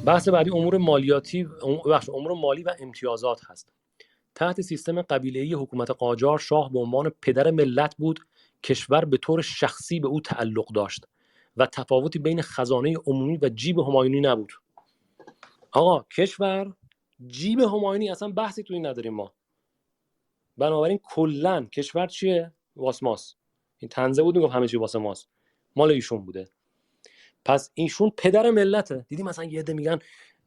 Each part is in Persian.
بحث بعدی امور مالیاتی، امور مالی و امتیازات هست. تحت سیستم قبیله‌ای حکومت قاجار، شاه به عنوان پدر ملت بود. کشور به طور شخصی به او تعلق داشت و تفاوتی بین خزانه عمومی و جیب همایونی نبود. آقا کشور، جیب همایونی، اصلا بحثی توی نداریم ما. بنابراین کلا کشور چیه؟ واسه ماست. این طنزه بود میگفت همه چی واسه ماست، مال ایشون بوده. پس ایشون پدر ملته. دیدی مثلا یه عده میگن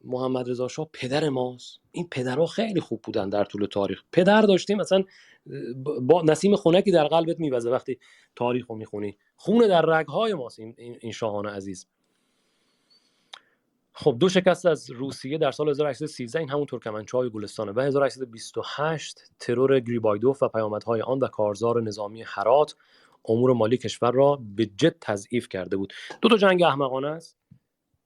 محمد رضا شاه پدر ماست. این پدرها خیلی خوب بودن در طول تاریخ. پدر داشتیم مثلا با نسیم خنکی در قلبت میوزه وقتی تاریخ رو میخونی. خون در رگهای ماست این شاهان عزیز. خب دو شکست از روسیه در سال 1813، این همون ترکمنچای گلستانه، و 1828 ترور گریبایدوف و پیامدهای آن و کارزار نظامی هرات امور مالی کشور را به جد تضعیف کرده بود. دو تا جنگ احمقانه است.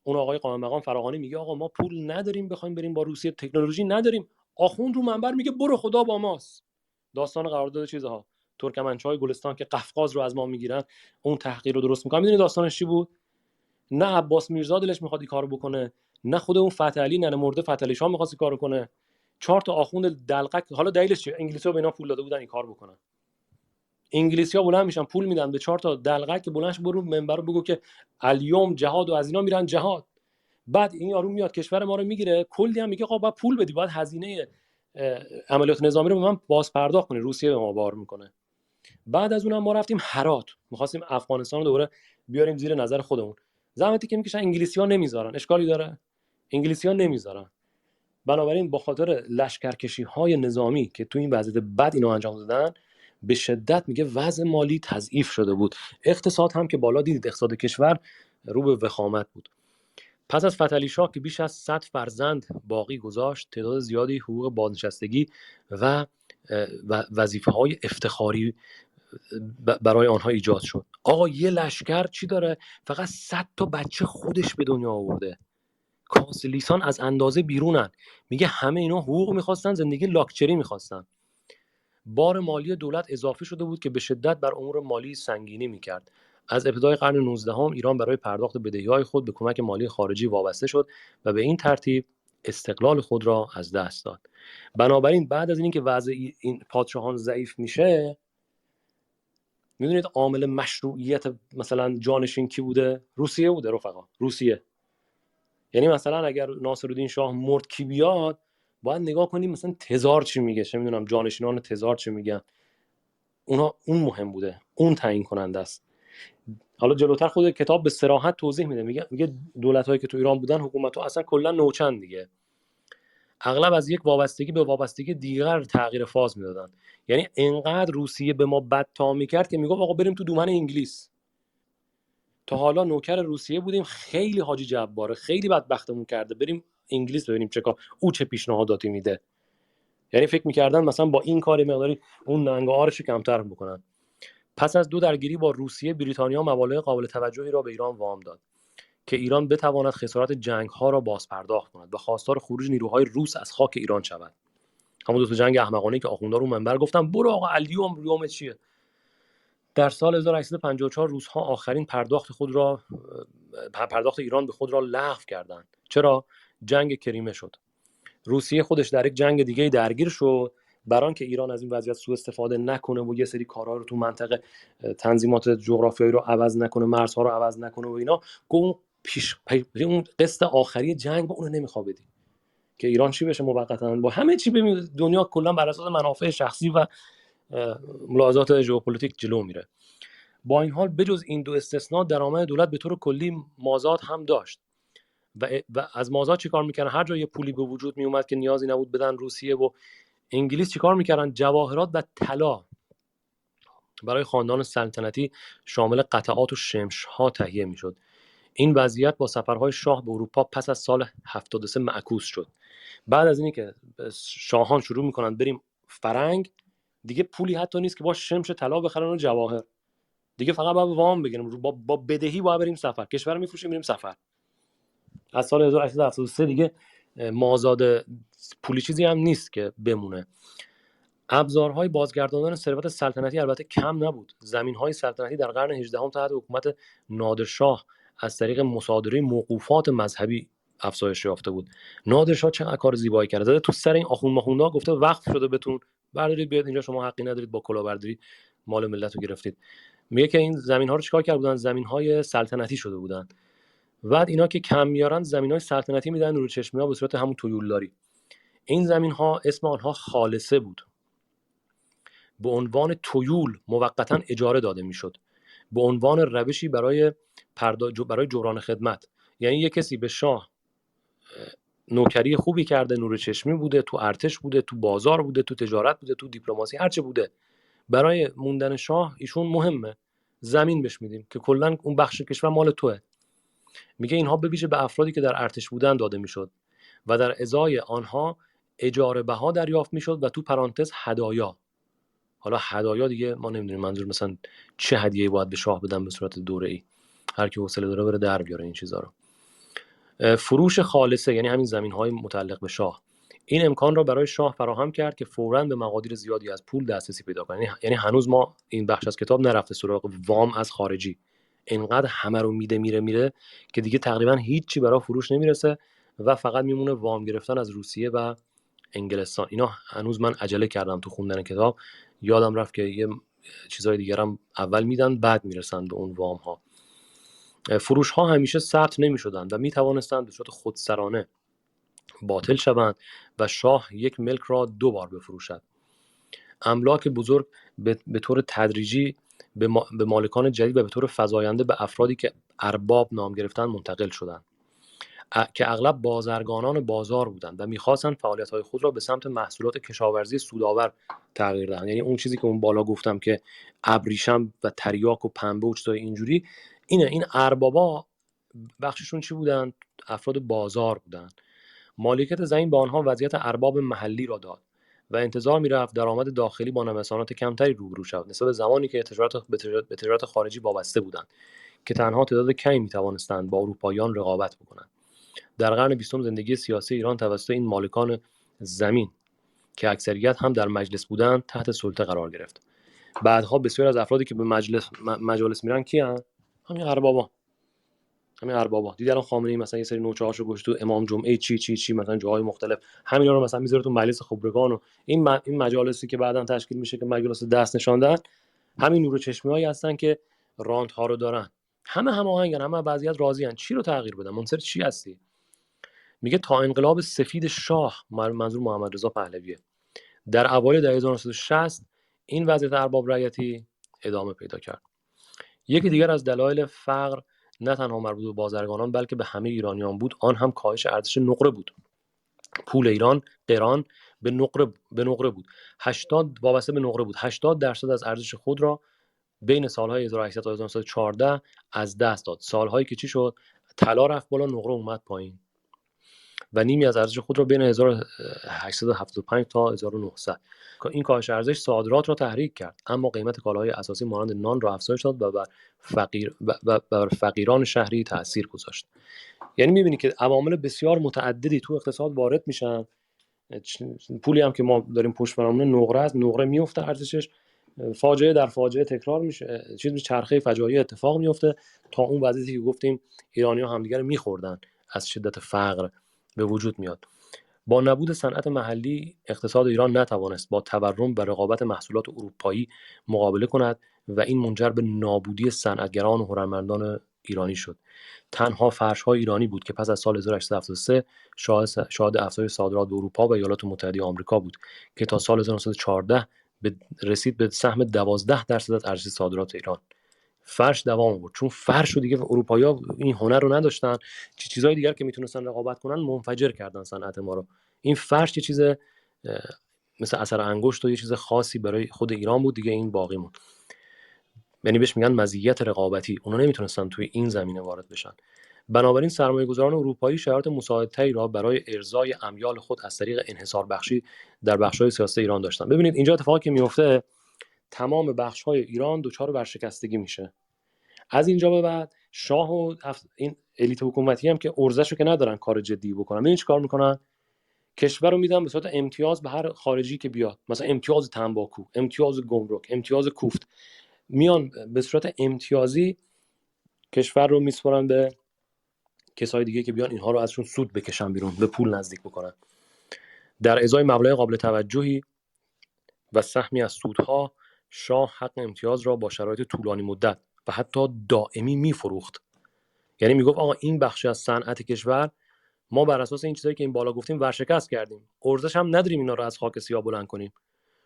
اون آقای قائم مقام فراهانی میگه آقا ما پول نداریم بخوایم بریم با روسیه، تکنولوژی نداریم. آخوند رو منبر میگه برو خدا با ماست. داستان قرارداد چیزها، ترکمنچای گلستان که قفقاز رو از ما میگیرن، اون تحقیر رو درست میکنن. میدونی داستانش چی بود؟ نه عباس میرزا دلش میخواد این کارو بکنه، نه خود اون فتح علی ننه مرده فتح علی شاه میخواست این کارو کنه. 4 تا آخوند دلقک. حالا دلیلش چیه؟ انگلیسی‌ها به اینا پول داده بودن این کار بکنن. انگلیسی‌ها بلند میشن پول میدن به 4 تا دلقک که بلندش برو منبر رو بگو که الیوم جهاد، و از اینا میرن جهاد. بعد این یارو میاد کشور ما رو میگیره، کلی هم میگه آقا باید پول بدی، باید هزینه عملیات نظامی رو به من باز پرداخت کنی. روسیه به ما بار میکنه. بعد از اونم ما رفتیم هرات، می‌خواستیم افغانستان رو دوباره بیاریم زیر نظر خودمون. زحمتی که میکشن انگلیسی‌ها نمیذارن. اشکالی داره؟ انگلیسی‌ها نمیذارن. بنابراین با خاطر لشکرکشی‌های نظامی که تو این وضعیت بد اینو انجام دادن، به شدت میگه وضع مالی تضعیف شده بود. اقتصاد هم که بالا دیدید، اقتصاد کشور رو به وخامت بود. پس از فتح علی شاه که بیش از 100 فرزند باقی گذاشت، تعداد زیادی حقوق بازنشستگی و وظیفه‌های افتخاری برای آنها ایجاد شد. آقا یه لشکر چی داره؟ فقط 100 تا بچه خودش به دنیا آورده. کانسلیسان از اندازه بیرونن. میگه همه اینا حقوق میخواستن، زندگی لاکچری میخواستن. بار مالی دولت اضافه شده بود که به شدت بر امور مالی سنگینی میکرد. از ابتدای قرن 19 ایران برای پرداخت بدهی‌های خود به کمک مالی خارجی وابسته شد و به این ترتیب استقلال خود را از دست داد. بنابراین بعد از اینکه وضع این پادشاهان ضعیف میشه، میدونید عامل مشروعیت مثلا جانشین کی بوده؟ روسیه بوده رفقا. روسیه. یعنی مثلا اگر ناصرالدین شاه مرد کی بیاد، باید نگاه کنیم مثلا تزار چی میگه، چه میدونم جانشینان تزار چی میگن. اون مهم بوده، اون تعیین کننده است. حالا جلوتر خود کتاب به صراحت توضیح میده، میگه دولت‌هایی که تو ایران بودن، حکومت‌ها اصلا کلا نوچن دیگه. اغلب از یک وابستگی به وابستگی دیگر تغییر فاز میدادن. یعنی انقدر روسیه به ما بد تا میکرد که میگفت آقا بریم تو دومن انگلیس. تا حالا نوکر روسیه بودیم، خیلی حاجی جباره، خیلی بدبختمون کرده، بریم انگلیس ببینیم چه کار او چه پیشنهاداتی میده. یعنی فکر میکردن مثلا با این کار مقداری اون ننگارش کمتر بکنن. پس از 2 درگیری با روسیه، بریتانیا مبالغ قابل توجهی را به ایران وام داد که ایران بتواند خسارات جنگ‌ها را بازپرداخت کند و خواستار خروج نیروهای روس از خاک ایران شود. همون 2 تا جنگ احمقانه‌ای که آخوندها رو منبر گفتم برو آقا الیوم چیه. در سال 1854 روس‌ها آخرین پرداخت ایران به خود را لغو کردند. چرا؟ جنگ کریمه شد. روسیه خودش در یک جنگ دیگه درگیر شد، برای اینکه ایران از این وضعیت سوء استفاده نکنه و یه سری کارها رو تو منطقه تنظیمات جغرافیایی رو عوض نکنه، مرزها رو عوض نکنه و اینا، اون اون قسط آخری جنگ با اون نمیخواد بدی که ایران چی بشه موقتا با همه چی. ببین دنیا کلا بر اساس منافع شخصی و ملاحظات ژئوپلیتیک جلو میره. با این حال بجز این 2 استثناء، درآمد دولت به طور کلی مازاد هم داشت و از مازاد چیکار میکردن؟ هر جا یه پولی به وجود میومد که نیازی نبود بدن روسیه و انگلیس، چیکار میکردن؟ جواهرات و طلا برای خاندان سلطنتی شامل قطعات و شمش‌ها تهیه میشد. این وضعیت با سفرهای شاه به اروپا پس از سال 73 معکوس شد. بعد از اینی که شاهان شروع میکنن بریم فرنگ، دیگه پولی حتی نیست که با شمش طلا بخرن و جواهر. دیگه فقط باید وام بگیریم، با بدهی باید بریم سفر، کشور میفروشیم میریم سفر. از سال 1873 دیگه مازاد پولی چیزی هم نیست که بمونه. ابزارهای بازگرداندن ثروت سلطنتی البته کم نبود. زمین‌های سلطنتی در قرن 18 تحت حکومت نادرشاه از طریق مصادره موقوفات مذهبی افزایش یافته بود. نادرشاه چقدر کار زیبایی کرده، زده تو سر این آخوند ماخوندا، گفته وقف شده بهتون، بردارید بیاد اینجا، شما حقی ندارید با کلاهبرداری مال ملت رو گرفتید. میگه که این زمین ها رو چیکار کرده بودن؟ زمین های سلطنتی شده بودن. بعد اینا که کم میارن زمین های سلطنتی میدن نور چشمی ها به صورت همون تویولداری. این زمین ها اسم آنها خالصه بود، به عنوان تویول موقتا اجاره داده میشد، به عنوان روشی برای جبران خدمت. یعنی یه کسی به شاه نوکری خوبی کرده، نور چشمی بوده، تو ارتش بوده، تو بازار بوده، تو تجارت بوده، تو دیپلماسی، هرچه بوده، برای موندن شاه ایشون مهمه، زمین بهش میدیم که کلا اون بخش کشور مال توه. میگه اینها به ویژه به افرادی که در ارتش بودن داده میشد و در ازای آنها اجاره بها دریافت میشد و تو پرانتز هدایا. حالا هدایا دیگه ما نمیدونیم منظور مثلا چه هدیه‌ای باید به شاه بدن به صورت دوره‌ای، هر کی حوصله داره بره در بیاره این چیزا رو. فروش خالصه یعنی همین زمین‌های متعلق به شاه، این امکان را برای شاه فراهم کرد که فوراً به مقادیر زیادی از پول دسترسی پیدا کنه. یعنی هنوز ما این بخش از کتاب نرفته سراغ وام از خارجی، اینقدر همه رو میره که دیگه تقریبا هیچی برای فروش نمیرسه و فقط میمونه وام گرفتن از روسیه و انگلستان. اینا هنوز من عجله کردم تو خوندن کتاب، یادم رفت که یه چیزای دیگر هم اول میدن بعد میرسن به اون وام ها. فروش ها همیشه ثبت نمی شدند و می توانستند به صورت خودسرانه باطل شوند و شاه یک ملک را 2 بار بفروشد. املاک بزرگ به طور تدریجی به مالکان جدید و به طور فزاینده به افرادی که ارباب نام گرفتند منتقل شدند، که اغلب بازرگانان بازار بودند و می‌خواستند فعالیت‌های خود را به سمت محصولات کشاورزی سودآور تغییر دهند. یعنی اون چیزی که اون بالا گفتم که ابریشم و تریاک و پنبه و چیزای اینجوری، این اربابا بخششون چی بودن؟ افراد بازار بودن. مالکیت زمین به آنها وضعیت ارباب محلی را داد و انتظار می‌رفت درآمد داخلی با نوسانات کمتری روبرو شود نسبت به زمانی که به تجارت خارجی وابسته بودند که تنها تعداد کمی می‌توانستند با اروپاییان رقابت بکنند. در قرن 20 زندگی سیاسی ایران توسط این مالکان زمین که اکثریت هم در مجلس بودند تحت سلطه قرار گرفت. بعدها بسیار از افرادی که به مجالس میرن کیان؟ همین اربابا. دیدی الان خامنه‌ای مثلا یه سری نوچه‌هاشو گشت تو امام جمعه چی مثلا جاهای مختلف، همینا رو مثلا میذاره تو مجلس خبرگان و این مجالسی که بعداً تشکیل میشه که مجلس دست نشاندن، همین نور چشمیایی هستن که رانت ها رو دارن. همه هماهنگن، همه وضعیت راضیان. چی رو تغییر بدن؟ منصر چی هستی؟ میگه تا انقلاب سفید شاه، منظور محمد رضا پهلویه، در اوایل دهه 1960 این وضعیت ارباب رعیتی ادامه پیدا کرد. یکی دیگر از دلایل فقر نه تنها مربوط به بازرگانان بلکه به همه ایرانیان بود، آن هم کاهش ارزش نقره بود. پول ایران قران به نقره بود. وابسته به نقره بود. 80% از ارزش خود را بین سالهای 1800 تا 1914 از دست داد. سالهایی که چی شد؟ طلا رفت بالا، نقره اومد پایین. و نیمی از ارزش خود را بین 1875 تا 1900. این کاهش ارزش صادرات را تحریک کرد، اما قیمت کالاهای اساسی مانند نان را افزایش داد و بر فقیران شهری تأثیر گذاشت. یعنی می‌بینی که عوامل بسیار متعددی تو اقتصاد وارد میشن. پولی هم که ما داریم پشت برامون نقره است، نقره میفته ارزشش، فاجعه در فاجعه تکرار میشه، چرخه فجایع اتفاق میفته تا اون وضعیتی که گفتیم ایرانی‌ها همدیگه رو می‌خوردن از شدت فقر به وجود میاد. با نبود صنعت محلی اقتصاد ایران نتوانست با تورم و رقابت محصولات اروپایی مقابله کند و این منجر به نابودی صنعتگران و هنرمندان ایرانی شد. تنها فرش‌های ایرانی بود که پس از سال 1873 شاهد افزایش صادرات به اروپا و ایالات متحده آمریکا بود که تا سال 1914 رسید به سهم 12% از ارزش صادرات ایران. فرش دوام آورد، چون فرش رو دیگه اروپایی‌ها این هنر رو نداشتن، چیزهای دیگر که میتونستن رقابت کنن منفجر کردن صنعت ما رو. این فرش یه چیز مثل اثر انگشت و یه چیز خاصی برای خود ایران بود دیگه، این باقی موند. یعنی بهش میگن مزیت رقابتی. اونا نمیتونستن توی این زمینه وارد بشن. بنابراین سرمایه‌گذاران اروپایی شرایط مساعدتری را برای ارضای امیال خود از طریق انحصار بخشی در بخش‌های سیاسی ایران داشتن. ببینید اینجا اتفاقی که میفته، تمام بخش‌های ایران دچار ورشکستگی میشه. از اینجا به بعد شاه و این الیت حکومتی هم که ارزشو که ندارن کار جدی بکنن، ببین چیکار میکنن؟ کشور رو میدن به صورت امتیاز به هر خارجی که بیاد، مثلا امتیاز تنباکو، امتیاز گمرک، امتیاز کوفت، میان به صورت امتیازی کشور رو میسپرن به کسای دیگه که بیان اینها رو ازشون سود بکشن بیرون، به پول نزدیک بکنن. در ازای مبلغ قابل توجهی و سهمی از سودها، شاه حق امتیاز را با شرایط طولانی مدت و حتی دائمی میفروخت. یعنی میگفت آقا این بخشی از صنعت کشور ما بر اساس این چیزایی که این بالا گفتیم ورشکست کردیم، ارزش هم نداریم اینا رو از خاک سیاه بلند کنیم.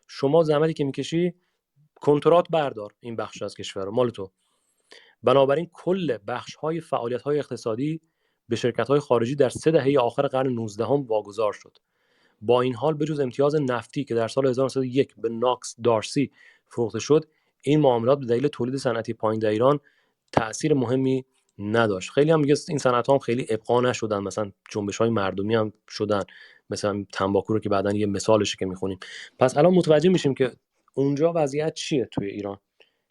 شما زحمتی که میکشی کنترات بردار، این بخش از کشور رو مال تو. بنابراین کل بخش‌های فعالیت‌های اقتصادی به شرکت‌های خارجی در 3 دهه آخر قرن 19 واگذار شد. با این حال بجز امتیاز نفتی که در سال 1901 به ناکس دارسی فروخته شد، این معاملات به دلیل تولید صنعتی پایین در ایران تأثیر مهمی نداشت. خیلی هم میگه این صنعت‌ها هم خیلی ابقا نشدن، مثلا جنبش‌های مردمی هم شدن، مثلا تنباکو رو که بعدن یه مثالشه که می‌خونیم. پس الان متوجه میشیم که اونجا وضعیت چیه توی ایران.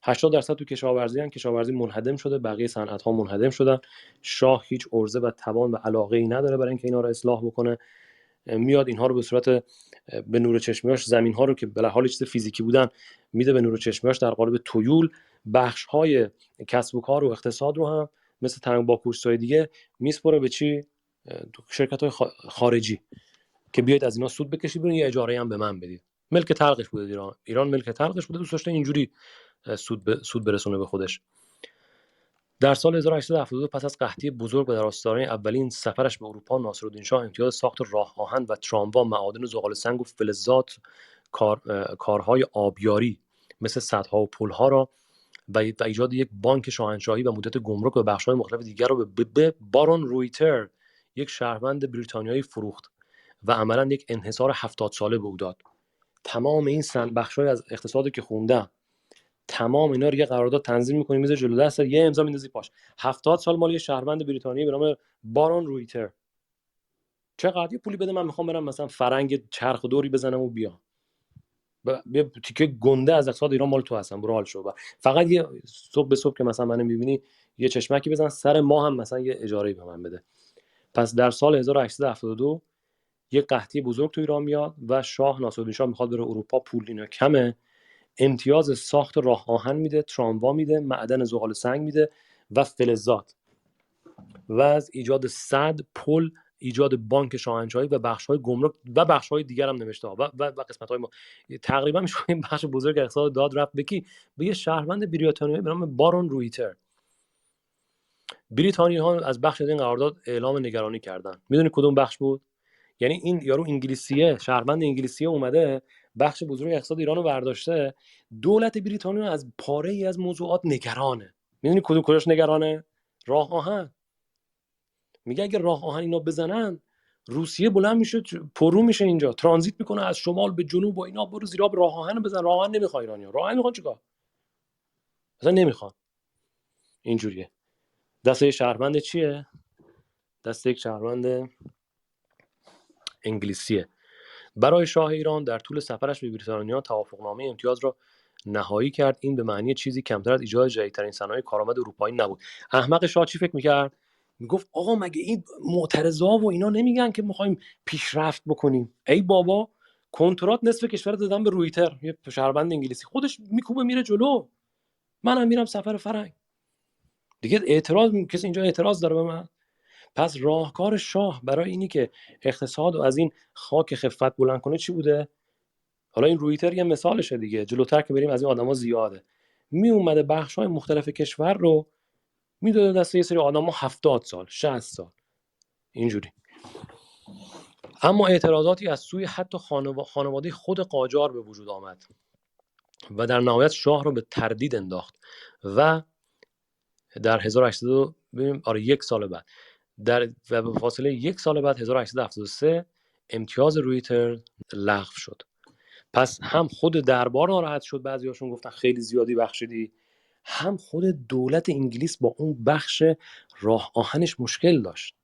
80% تو کشاورزی ان، کشاورزی منهدم شده، بقیه صنعت‌ها منهدم شدن. شاه هیچ عرضه و توان و علاقه‌ای نداره برای اینکه اینا رو اصلاح بکنه. میاد اینها رو به صورت به نور چشمیاش، زمین‌ها رو که به حال چیز فیزیکی بودن میده به نور چشمیاش در قالب تویول. بخش‌های کسب و کار و اقتصاد رو هم مثل تنباکوستای دیگه میسپره به چی؟ شرکت‌های خارجی که بیاید از اینا سود بکشید، برین یه اجاره هم به من بدید. ملک تلقش بوده ایران ملک تلقش بوده، دوست داشته اینجوری سود برسونه به خودش. در سال 1872 پس از قحطی بزرگ و در آستانه اولین سفرش به اروپا، ناصرالدین شاه امتیاز ساخت راه آهن و تراموا، معادن زغال سنگ و فلزات، کارهای آبیاری مثل سدها و پلها را و ایجاد یک بانک شاهنشاهی و مدت گمرک و بخش‌های مختلف دیگر را به بارون رویتر، یک شهروند بریتانیایی، فروخت و عملاً یک انحصار 70 ساله به او داد. تمام این بخش‌های از اقتصادی که خوندم، تمام اینا رو یه قرارداد تنظیم می‌کنی، میذاری جلو دست، یه امضا میندازی پاش. 70 سال مال یه شهروند بریتانیایی به نام بارون رویتر. چقدر یه پولی بده من میخوام برم مثلا فرنگ چرخ و دوری بزنم و بیام. یه تیکه گنده از اقتصاد ایران مال تو هستن، برو حال شو. فقط یه صبح به صبح که مثلا منو می‌بینی یه چشمکی بزن سر ما هم مثلا یه اجاره‌ای به من بده. پس در سال 1872 یه قحطی بزرگ تو ایران میاد و شاه ناصرالدین شاه میخواد بره اروپا، پول اینا کمه، امتیاز ساخت راه آهن میده، تراموا میده، معدن زغال سنگ میده و فلزات، و از ایجاد سد، پل، ایجاد بانک شاهنشاهی و بخش‌های گمرک و بخش‌های دیگر هم نوشته و قسمت‌های تقریبا میشه این بخش بزرگ اقتصاد داد رفت به یه شهروند بریتانیایی به نام بارون رویتر. بریتانیایی‌ها از بخش این قرارداد اعلام نگرانی کردن. میدونی کدوم بخش بود؟ یعنی این یارو انگلیسیه، شهروند انگلیسیه اومده بخش بزرگ اقتصاد ایرانو برداشته، دولت بریتانیا از پاره ای از موضوعات نگرانه. میدونی کجاش نگرانه؟ راه آهن. میگه اگه راه آهن اینا بزنن، روسیه بلند میشه، پرو میشه اینجا، ترانزیت میکنه از شمال به جنوب و اینا، برو زیر آب راه آهن بزن. راه آهن نمیخواد ایرانیا، راه آهن میخوان چیکار؟ اصلا نمیخوان. اینجوریه. دست یک شهروند چیه؟ دست یک شهروند انگلیسیه. برای شاه ایران در طول سفرش به بریتانیا توافقنامه امتیاز را نهایی کرد. این به معنی چیزی کمتر از ایجاد جدیدترین صنایع کارآمد اروپایی نبود. احمق شاه چی فکر میکرد؟ میگفت آقا مگه این معترضا و اینا نمیگن که میخوایم پیشرفت بکنیم؟ ای بابا، کنترات نصف کشور دادن به رویتر، یه شهروند انگلیسی، خودش میکوبه میره جلو، منم میرم سفر فرنگ دیگه. کسی اینجا اعتراض داره به من؟ پس راهکار شاه برای اینی که اقتصاد رو از این خاک خفت بلند کنه چی بوده؟ حالا این رویتر یه مثالشه دیگه، جلوتر که بریم از این آدما زیاده. می اومده بخش‌های مختلف کشور رو میداده دست یه سری آدما 70 سال 60 سال اینجوری. اما اعتراضاتی از سوی حتی خانواده خود قاجار به وجود آمد و در نهایت شاه رو به تردید انداخت و در 1800 یک سال بعد و به فاصله یک سال بعد 1873 امتیاز رویتر لغو شد. پس هم خود دربار ناراحت شد، بعضیاشون گفتن خیلی زیادی بخشیدی، هم خود دولت انگلیس با اون بخش راه آهنش مشکل داشت.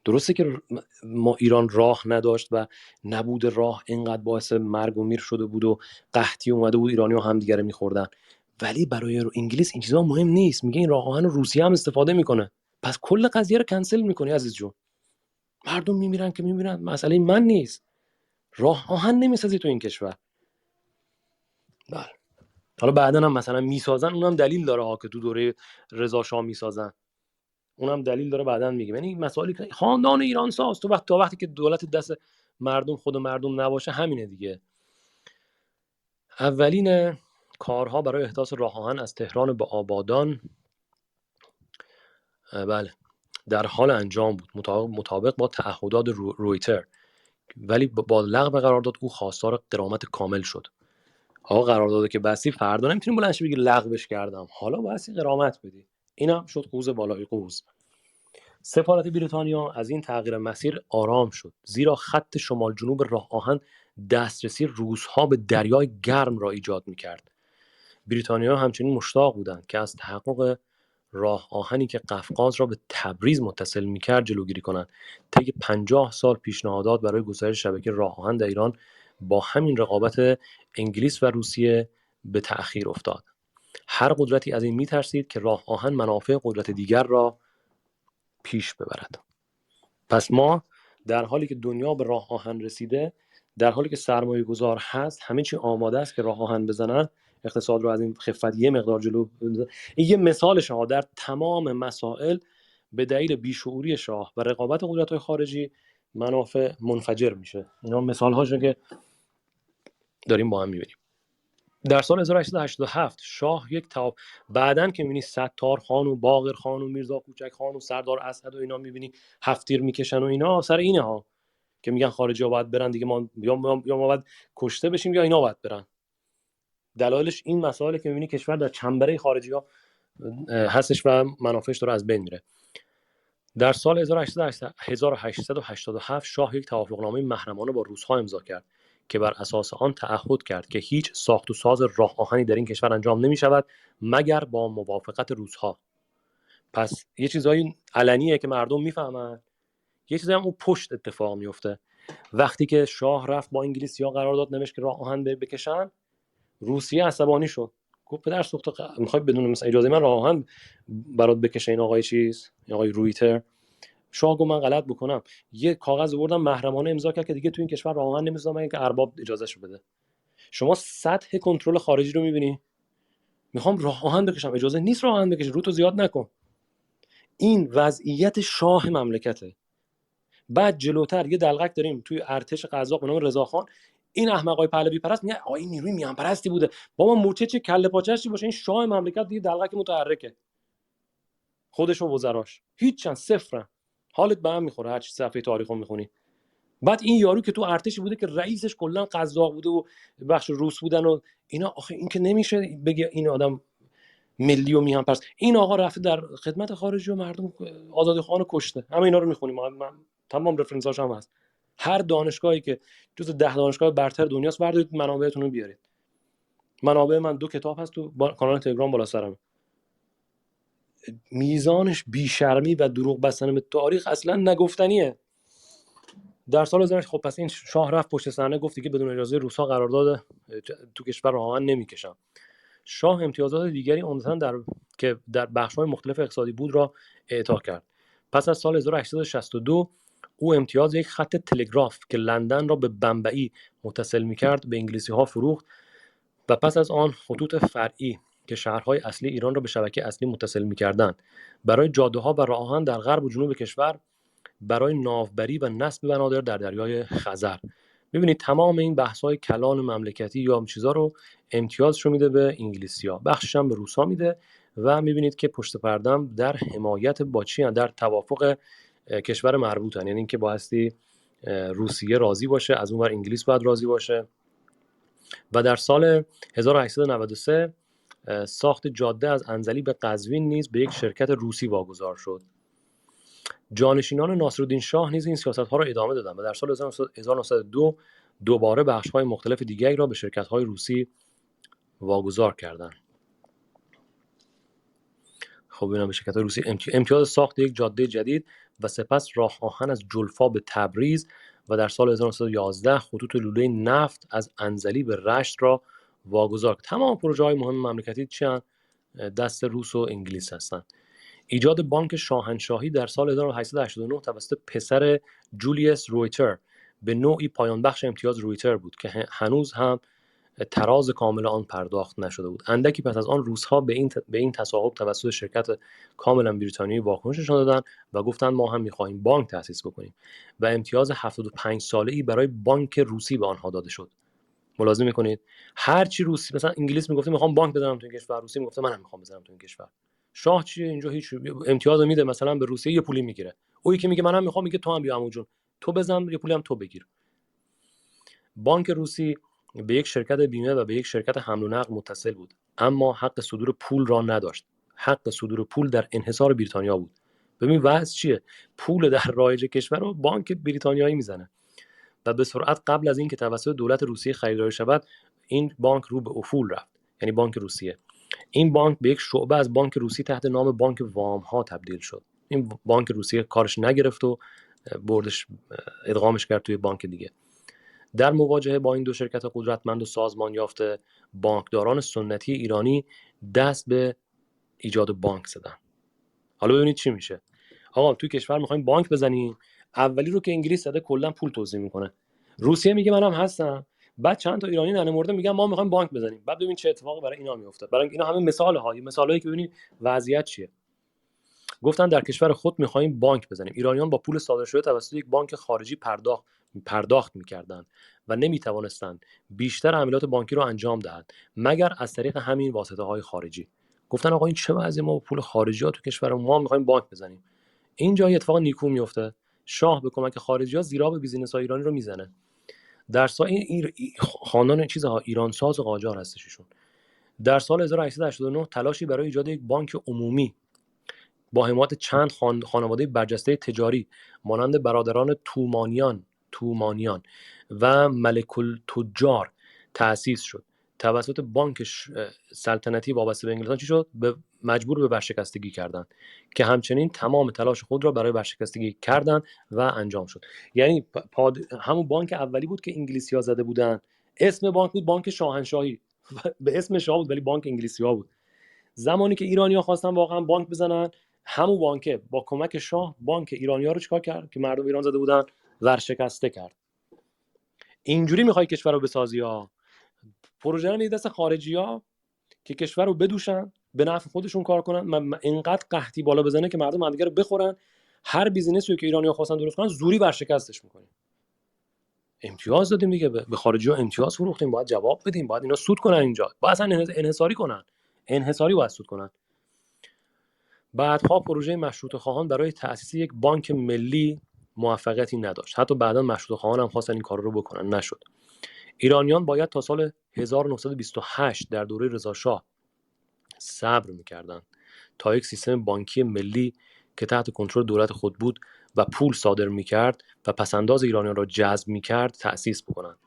درسته که ما ایران راه نداشت و نبود راه اینقدر باعث مرگ و میر شده بود و قحطی اومده بود، ایرانی ها هم دیگه میخوردن، ولی برای انگلیس این چیزا مهم نیست. میگه این راه آهن روسیه هم استفاده میکنه، پس کل قضیه رو کنسل میکنی عزیز جون. مردم میمیرن که میمیرن، مسئله من نیست. راه آهن نمیسازی تو این کشور. بله. حالا بعدن هم مثلا میسازن، اونم دلیل داره ها که تو دوره رضا شاه میسازن. اونم دلیل داره بعداً میگم. یعنی مسائلی که خاندان ایران ساز تو وقتی که دولت دست مردم خود مردم نباشه همینه دیگه. اولین کارها برای احداث راه آهن از تهران به آبادان بله در حال انجام بود مطابق با تعهدات رویتر، ولی با لغو قرارداد او خواستار غرامت کامل شد. آقا قراردادی که بستی فردا نمیتونی بلند شی بگی لغوش کردم، حالا بسی غرامت بدی. اینم شد قوز بالای قوز. سفارت بریتانیا از این تغییر مسیر آرام شد، زیرا خط شمال جنوب راه آهن دسترسی روس‌ها به دریای گرم را ایجاد می‌کرد. بریتانیا همچنین مشتاق بودند که از تحقق راه آهنی که قفقاز را به تبریز متصل می‌کرد جلوگیری کنند. طی 50 سال پیشنهادات برای گسترش شبکه راه آهن در ایران با همین رقابت انگلیس و روسیه به تأخیر افتاد. هر قدرتی از این می‌ترسید که راه آهن منافع قدرت دیگر را پیش ببرد. پس ما در حالی که دنیا به راه آهن رسیده، در حالی که سرمایه گذار هست، همه چی آماده است که راه آهن بزنن، اقتصاد رو از این خفت یه مقدار جلو بزنن. این یه مثال شاه در تمام مسائل به دلیل بیشعوری شاه و رقابت قدرت‌های خارجی منافع منفجر میشه. اینا مثال هاشه که داریم با هم میبینیم. در سال 1887 شاه یک بعدن که میبینی ستار خان و باقر خان و میرزا کوچک خان و سردار اسد و اینا میبینی هفتیر میکشن و اینا، سر اینه ها که میگن خارجی ها باید برن دیگه، ما یا ما باید کشته بشیم یا اینا باید برن. دلایلش این مسائله که میبینی کشور در چنبره خارجی ها هستش و منافعش داره از بین میره. در سال 1887 شاه یک توافقنامه محرمانه با روس‌ها امضا کرد که بر اساس آن تعهد کرد که هیچ ساخت و ساز راه آهنی در این کشور انجام نمی شود مگر با موافقت روس‌ها. پس یه چیزایی علنیه که مردم میفهمن، یه چیزایی هم اون پشت اتفاق میفته. وقتی که شاه رفت با انگلیسی‌ها قرارداد نوشت که راه آهن بکشن، روسیه عصبانی شد، گفت پدر سوخته میخوای بدون مثلا اجازه من راه آهن برات بکشه این آقای چیز، این آقای رویتر؟ شاه گفت من غلط بکنم، یه کاغذ آوردم محرمانه امضا کرد که دیگه تو این کشور راه آهن نمی‌ذارم مگر که ارباب اجازهشو بده. شما سطح کنترل خارجی رو می‌بینی؟ میخوام راه آهن بکشم، اجازه نیست راه آهن بکشی، رو تو زیاد نکن. این وضعیت شاه مملکته. بعد جلوتر یه دلغک داریم توی ارتش قزاق به نام رضاخان، این احمقای پهلوی پرست میگه آ این نیروی میان پرستی بوده، بابا مورچه چه کله پاچه‌اش چی باشه، این شاه مملکت دیگه دلغک متحرکه، خودش و وزراش هیچن، صفرن، حالت به هم میخوره هر چی صفحه تاریخو میخونی. بعد این یارو که تو ارتشی بوده که رئیسش کلا قزاق بوده و بخش روس بودن و اینا، آخه این که نمیشه بگه این آدم ملی و میهن پرست. این آقا رفته در خدمت خارجی و مردم آزادی خواهان کشته. همه اینا رو میخونیم، من تمام رفرنساش هم هست. هر دانشگاهی که جز 10 دانشگاه برتر دنیاست بردارید منابعتون رو بیارید. منابع من 2 کتاب هست تو کانال تلگرام بالا سرم. میزانش بیشرمی و دروغ بستن به تاریخ اصلا نگفتنیه. در سال 2000 خب پس این شاه رفت پشت صحنه گفت دیگه بدون اجازه روس‌ها قرارداد تو کشور راه آهن نمی‌کشم. شاه امتیازات دیگری عمدتاً که در بخش‌های مختلف اقتصادی بود را اعطا کرد. پس از سال 1862 او امتیاز یک خط تلگراف که لندن را به بمبئی متصل می‌کرد به انگلیسی‌ها فروخت و پس از آن خطوط فرعی که شهرهای اصلی ایران را به شبکه اصلی متصل می‌کردند برای جاده‌ها و راه آهن در غرب و جنوب کشور، برای ناوبری و نصب بنادر در دریای خزر. ببینید تمام این بحث‌های کلان مملکتی یا چیزا رو امتیازشو میده به انگلیسی‌ها، بخشش هم به روس‌ها میده و میبینید که پشت پرده‌ام در حمایت با چی در توافق کشور مربوطن، یعنی اینکه بایستی روسیه راضی باشه، از اونور انگلیس باید راضی باشه. و در سال 1893 ساخت جاده از انزلی به قزوین نیز به یک شرکت روسی واگذار شد. جانشینان ناصرالدین شاه نیز این سیاست‌ها را ادامه دادند و در سال 1902 دوباره بخش‌های مختلف دیگری را به شرکت‌های روسی واگذار کردند. خب اینا به شرکت‌های روسی امتیاز ساخت یک جاده جدید و سپس راه آهن از جلفا به تبریز و در سال 1911 خطوط لوله نفت از انزلی به رشت را واگذار کرد. تمام پروژه‌های مهم مملکتی چیان دست روس و انگلیس هستند. ایجاد بانک شاهنشاهی در سال 1889 توسط پسر جولیوس رویتر به نوعی پایان بخش امتیاز رویتر بود که هنوز هم تراز کامل آن پرداخت نشده بود. اندکی پس از آن روس‌ها به این تصاحب توسط شرکت کاملا بریتانیایی واکنش نشان دادند و گفتند ما هم می‌خواهیم بانک تأسیس بکنیم و امتیاز 75 ساله‌ای برای بانک روسی به آنها داده شد. ملاحظه می‌کنید هر چی روسی، مثلا انگلیس میگفت می‌خوام بانک بزنم تو این کشور، روسی میگفت منم می‌خوام بزنم تو این کشور. شاه چیه اینجا؟ هیچ امتیاز میده مثلا به روسیه، یه پولی میگیره. اون که میگه منم می‌خوام، میگه تو هم بیا عمو جون تو بزن یه پولی هم تو بگیر. بانک روسی به یک شرکت بیمه و به یک شرکت حمل و نقل متصل بود، اما حق صدور پول را نداشت. حق صدور پول در انحصار بریتانیا بود. ببین وضع چیه؟ پول در رایج کشور رو بانک بریتانیایی میزنه و به سرعت قبل از اینکه توسط دولت روسیه خریداری شود این بانک رو به افول رفت. یعنی بانک روسیه، این بانک به یک شعبه از بانک روسی تحت نام بانک وام ها تبدیل شد. این بانک روسیه کارش نگرفت و بردش ادغامش کرد توی بانک دیگه. در مواجهه با این دو شرکت قدرتمند و سازمان یافته، بانکداران سنتی ایرانی دست به ایجاد بانک زدن. حالا ببینید چی میشه. آقا توی کشور میخوایم بانک بزنیم، اولی رو که انگلیس زده کلا پول توزیع میکنه، روسیه میگه منم هستم، بعد چند تا ایرانی ننمرده میگن ما میخوایم بانک بزنیم. بعد ببین چه اتفاقی برای اینا میفته. برای اینا همه مثالایی که ببینید وضعیت چیه. گفتن در کشور خود میخوایم بانک بزنیم. ایرانیان با پول صادر شده توسط یک بانک خارجی پرداخت میکردند و نمیتوانستند بیشتر عملیات بانکی را انجام دهند مگر از طریق همین واسطه های خارجی. گفتن آقا این چه وضعی، ما با پول خارجی ها تو کشور ما میخوایم بانک بزنیم. اینجا اتفاق نیکو میفته. شاه به کمک خارجی ها زیراب بیزینس های ایرانی رو میزنه. در سال خاندان چیزها ایران ساز و قاجار هستششون. در سال 1889 تلاشی برای ایجاد یک بانک عمومی با حمایت چند خانواده برجسته تجاری مانند برادران تومانیان و ملک التجار تأسیس شد. توسط بانک سلطنتی وابسته به انگلستان چی شد؟ مجبور به ورشکستگی کردند که همچنین تمام تلاش خود را برای ورشکستگی کردند و انجام شد. یعنی همون بانک اولی بود که انگلیسی‌ها زده بودن، اسم بانک بود بانک شاهنشاهی به اسم شاه بود ولی بانک انگلیسی‌ها بود. زمانی که ایرانی‌ها خواستن واقعا بانک بزنن، همون بانک با کمک شاه بانک ایرانی‌ها رو چیکار کرد که مردم ایران زده بودن؟ ورشکسته کرد. اینجوری میخوای کشور رو بسازی ها؟ پروژه رو میدی دست خارجی‌ها که کشور رو بدوشن، به نفع خودشون کار کنن، اینقدر قحطی بالا بزنه که مردم همدیگه رو بخورن. هر بیزینسی که ایرانی‌ها خواستن درست کنن زوری ورشکستش میکنیم. امتیاز دادیم دیگه، به خارجی‌ها امتیاز فروختیم، باید جواب بدیم، باید اینا سود کنن، اینجا باید اصلا انحصاری کنن، انحصاری باید سود کنن. بعدها پروژه مشروطه خواهان برای تأسیس یک بانک ملی موفقیتی نداشت. حتی بعدا مشروطه خواهان هم خواستن این کار رو بکنن، نشد. ایرانیان باید تا سال 1928 در دوره رضا شاه صبر می‌کردند تا یک سیستم بانکی ملی که تحت کنترل دولت خود بود و پول صادر می‌کرد و پس‌انداز ایرانیان را جذب می‌کرد تأسیس بکنند.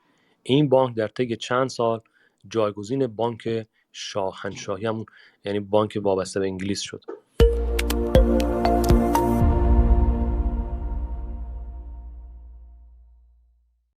این بانک در طی چند سال جایگزین بانک شاهنشاهی، همون یعنی بانک وابسته به انگلیس شد.